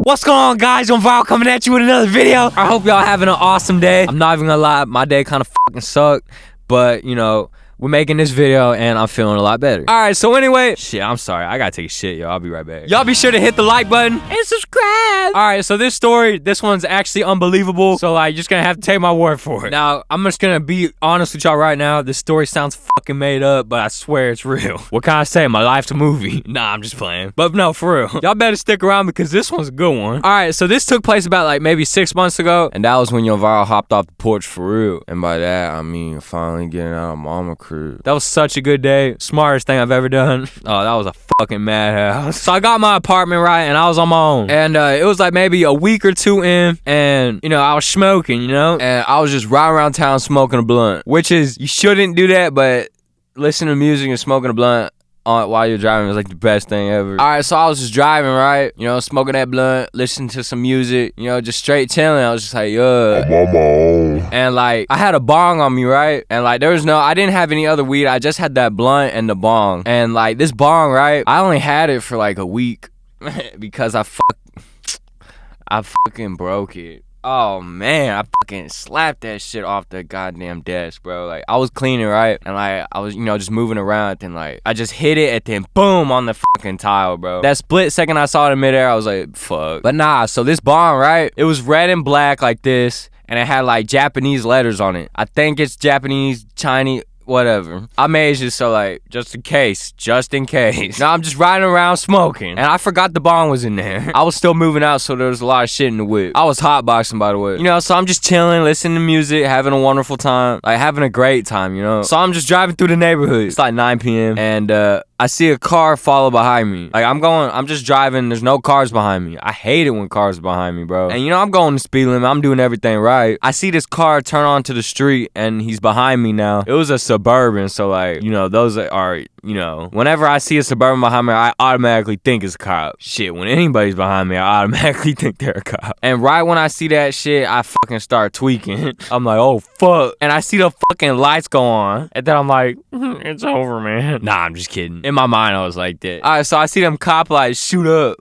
What's going on, guys? Yungviral coming at you with another video. I hope y'all having an awesome day. I'm not even gonna lie, my day kind of fucking sucked, but you know, we're making this video and I'm feeling a lot better. All right, so anyway, shit, I'm sorry. I gotta take a shit, yo. I'll be right back. Y'all be sure to hit the like button and subscribe. All right, so this one's actually unbelievable. So like, you're just gonna have to take my word for it. Now, I'm just gonna be honest with y'all right now. This story sounds fucking made up, but I swear it's real. What can I say? My life's a movie. Nah, I'm just playing. But no, for real. Y'all better stick around because this one's a good one. All right, so this took place about like maybe 6 months ago. And that was when Yungviral hopped off the porch for real. And by that, I mean finally getting out of mama crib. That was such a good day. Smartest thing I've ever done. Oh, that was a fucking madhouse. So I got my apartment right and I was on my own. And it was like maybe a week or two in. And, you know, I was smoking, you know? And I was just riding around town smoking a blunt. Which is, you shouldn't do that, but listening to music and smoking a blunt while you're driving is like the best thing ever. All right, so I was just driving, right? You know, smoking that blunt, listening to some music, you know, just straight chilling. I was just like, yo. I'm on my own. And like, I had a bong on me, right? And like, I didn't have any other weed. I just had that blunt and the bong. And like, this bong, right? I only had it for like a week because I fucking broke it. Oh man, I fucking slapped that shit off the goddamn desk, bro. Like, I was cleaning, right? And like, I was, you know, just moving around, and like, I just hit it, and then boom, on the fucking tile, bro. That split second I saw it in midair, I was like, fuck. But nah, so this bong, right? It was red and black like this, and it had like Japanese letters on it. I think it's Japanese, Chinese, whatever. I made it just so like, just in case. Now I'm just riding around smoking. And I forgot the bong was in there. I was still moving out, so there was a lot of shit in the whip. I was hotboxing, by the way. You know, so I'm just chilling, listening to music, having a wonderful time. Like, having a great time, you know? So I'm just driving through the neighborhood. It's like 9 p.m. And, I see a car follow behind me. Like, I'm just driving. There's no cars behind me. I hate it when cars are behind me, bro. And you know, I'm going the speed limit. I'm doing everything right. I see this car turn onto the street and he's behind me now. It was a Suburban, so like, you know, those are, you know, whenever I see a Suburban behind me, I automatically think it's a cop. Shit, when anybody's behind me, I automatically think they're a cop. And right when I see that shit, I fucking start tweaking. I'm like, oh, fuck. And I see the fucking lights go on. And then I'm like, it's over, man. Nah, I'm just kidding. In my mind, I was like that. All right, so I see them cop lights shoot up.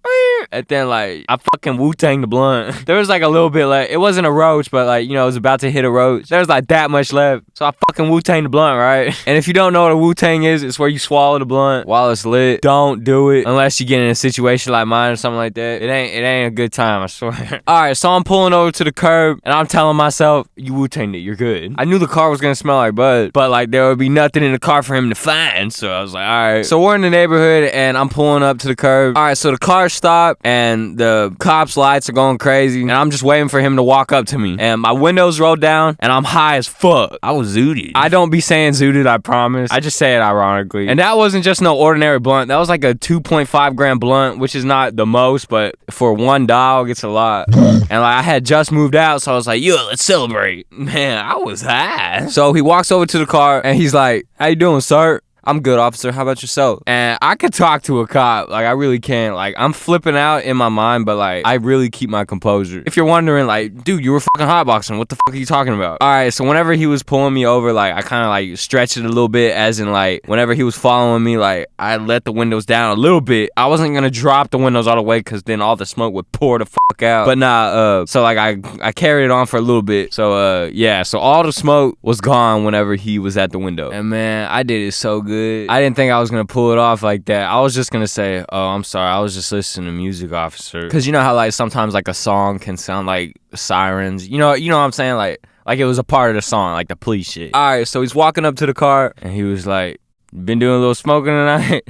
And then, like, I fucking Wu-Tang the blunt. There was, like, a little bit, like, it wasn't a roach, but, like, you know, it was about to hit a roach. There was, like, that much left. So I fucking Wu-Tang the blunt, right? And if you don't know what a Wu-Tang is, it's where you swallow the blunt while it's lit. Don't do it unless you get in a situation like mine or something like that. It ain't a good time, I swear. All right, so I'm pulling over to the curb, and I'm telling myself, you Wu-Tanged it, you're good. I knew the car was gonna smell like bud, but, like, there would be nothing in the car for him to find. So I was like, all right. So we're in the neighborhood, and I'm pulling up to the curb. All right, so the car stopped, and the cops' lights are going crazy, and I'm just waiting for him to walk up to me. And my windows rolled down, and I'm high as fuck. I was zooted. I don't be saying zooted, I promise. I just say it ironically. And that wasn't just no ordinary blunt. That was like a 2.5 gram blunt, which is not the most, but for one dog, it's a lot. And like, I had just moved out, so I was like, yo, let's celebrate. Man, I was high. So he walks over to the car, and he's like, how you doing, sir? I'm good, officer. How about yourself? And I could talk to a cop. Like, I really can. Like, I'm flipping out in my mind, but, like, I really keep my composure. If you're wondering, like, dude, you were fucking hotboxing. What the fuck are you talking about? All right, so whenever he was pulling me over, like, I kind of, like, stretched it a little bit, as in, like, whenever he was following me, like, I let the windows down a little bit. I wasn't gonna drop the windows all the way, because then all the smoke would pour the fuck out. But nah, so, like, I carried it on for a little bit. So, yeah, so all the smoke was gone whenever he was at the window. And, man, I did it so good. I didn't think I was gonna pull it off like that. I was just gonna say, oh, I'm sorry, I was just listening to music, officer. Because you know how, like, sometimes, like, a song can sound like sirens. You know what I'm saying? Like it was a part of the song, like the police shit. All right, so he's walking up to the car, and he was like, been doing a little smoking tonight?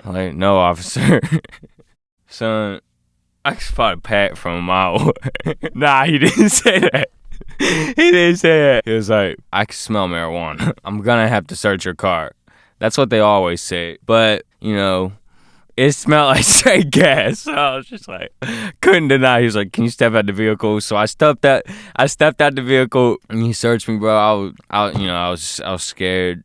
I'm like, no, officer. Son, I can spot a pack from a mile away. Nah, he didn't say that. He didn't say that. He was like, I can smell marijuana. I'm gonna have to search your car. That's what they always say. But, you know, it smelled like straight gas. So I was just like, couldn't deny. He was like, can you step out the vehicle? So I stepped out the vehicle, and he searched me, bro. I was scared.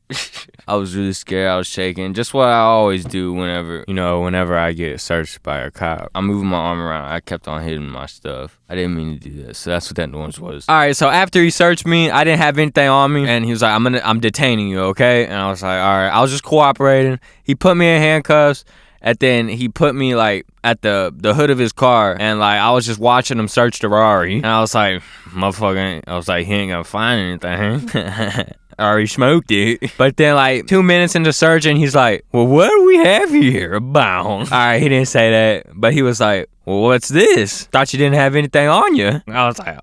I was really scared. I was shaking. Just what I always do whenever I get searched by a cop. I'm moving my arm around. I kept on hitting my stuff. I didn't mean to do that. So that's what that noise was. All right. So after he searched me, I didn't have anything on me, and he was like, I'm detaining you, okay? And I was like, all right. I was just cooperating. He put me in handcuffs. And then he put me like at the hood of his car, and like I was just watching him search the Rari, and I was like, motherfucker, I was like, he ain't gonna find anything. I already smoked it. But then like 2 minutes into searching, he's like, well, what do we have here? Bow. Alright, he didn't say that, but he was like, well, what's this? Thought you didn't have anything on you. I was like,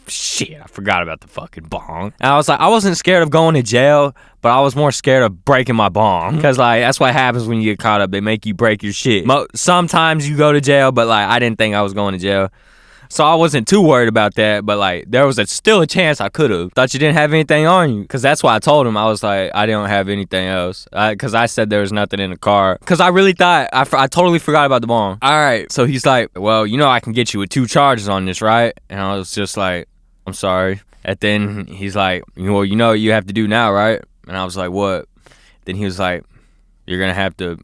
shit, I forgot about the fucking bong. And I was like, I wasn't scared of going to jail, but I was more scared of breaking my bong. Because, like, that's what happens when you get caught up. They make you break your shit. Sometimes you go to jail, but, like, I didn't think I was going to jail. So I wasn't too worried about that, but, like, there was still a chance I could have. Thought you didn't have anything on you. Because that's why I told him. I was like, I didn't have anything else. Because I said there was nothing in the car. Because I really thought, I totally forgot about the bong. All right. So he's like, well, you know I can get you with 2 charges on this, right? And I was just like, I'm sorry. And then he's like, well, you know what you have to do now, right? And I was like, what? Then he was like, you're gonna have to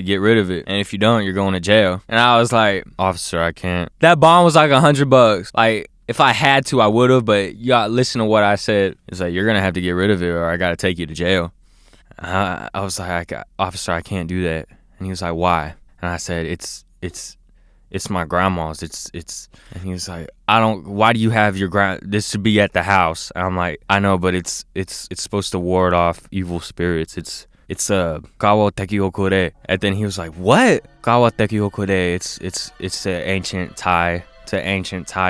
get rid of it. And if you don't, you're going to jail. And I was like, officer, I can't. That bond was like $100. Like, if I had to, I would have, but you gotta listen to what I said. It's like, you're gonna have to get rid of it or I gotta take you to jail. I was like, officer, I can't do that. And he was like, why? And I said, it's my grandma's. And he was like, why do you have this should be at the house? And I'm like, I know, but it's supposed to ward off evil spirits. It's Kawa Teki Okure. And then he was like, what? Kawa Teki Okure. It's an ancient Thai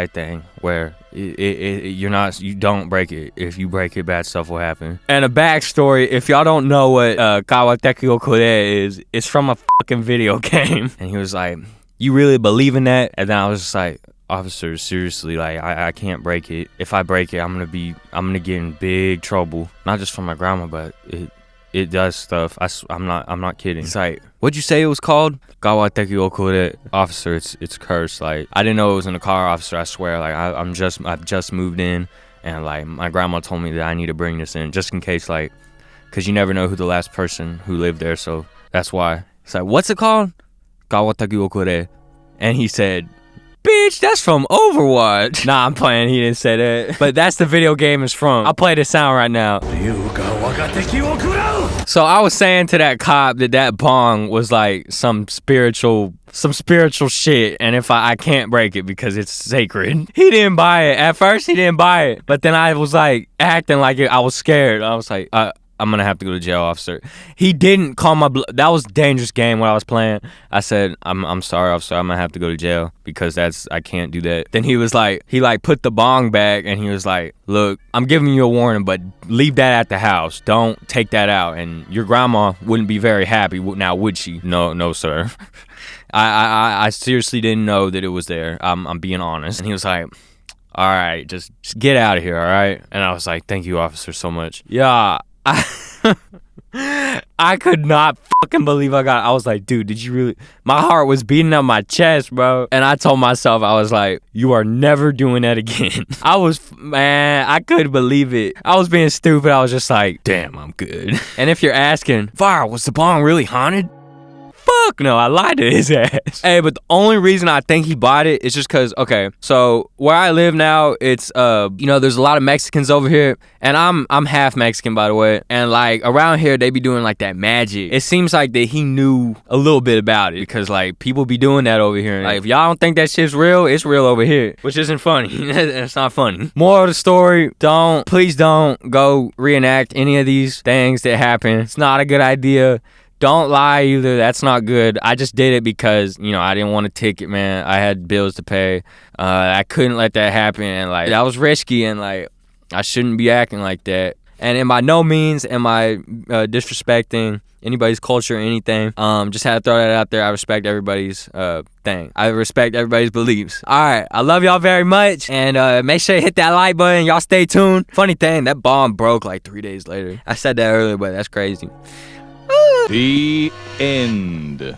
thing where you don't break it. If you break it, bad stuff will happen. And a backstory, if y'all don't know what Kawa Teki Okure is, it's from a fucking video game. And he was like, you really believe in that? And then I was just like, officer, seriously, like I can't break it. If I break it, I'm gonna get in big trouble. Not just from my grandma, but it does stuff. I'm not kidding. It's like, what'd you say it was called? Gawateki okure. Officer, it's cursed. Like, I didn't know it was in the car, officer, I swear. Like I've just moved in, and like my grandma told me that I need to bring this in just in case, like, cause you never know who the last person who lived there, so that's why. It's like, what's it called? Gawateki okure. And he said, bitch, that's from Overwatch. Nah, I'm playing. He didn't say that. But that's the video game is from. I'll play the sound right now. So I was saying to that cop that bong was like some spiritual shit. And if I can't break it because it's sacred. He didn't buy it. At first, he didn't buy it. But then I was like acting like I was scared. I was like, I'm gonna have to go to jail, officer. He didn't call my that was a dangerous game when I was playing. I said, I'm sorry, officer, I'm gonna have to go to jail because I can't do that. Then he was like, he put the bong back and he was like, look, I'm giving you a warning, but leave that at the house. Don't take that out. And your grandma wouldn't be very happy now, would she? No, sir. I seriously didn't know that it was there. I'm being honest. And he was like, all right, just get out of here, all right? And I was like, thank you, officer, so much. Yeah. I could not fucking believe I was like, dude, did you really? My heart was beating up my chest, bro. And I told myself, I was like, you are never doing that again. I couldn't believe it. I was being stupid. I was just like, damn, I'm good. And if you're asking, Fire, was the bong really haunted? Fuck no, I lied to his ass. Hey, but the only reason I think he bought it is just because, okay, so where I live now, it's, there's a lot of Mexicans over here, and I'm half Mexican, by the way, and like around here, they be doing like that magic. It seems like that he knew a little bit about it because like people be doing that over here. Like if y'all don't think that shit's real, it's real over here, which isn't funny. It's not funny. Moral of the story, please don't go reenact any of these things that happen. It's not a good idea. Don't lie either. That's not good. I just did it because, I didn't want a ticket, man. I had bills to pay. I couldn't let that happen. And, like, that was risky. And, like, I shouldn't be acting like that. And by no means am I disrespecting anybody's culture or anything. Just had to throw that out there. I respect everybody's thing. I respect everybody's beliefs. All right. I love y'all very much. And make sure you hit that like button. Y'all stay tuned. Funny thing, that bomb broke like 3 days later. I said that earlier, but that's crazy. The end.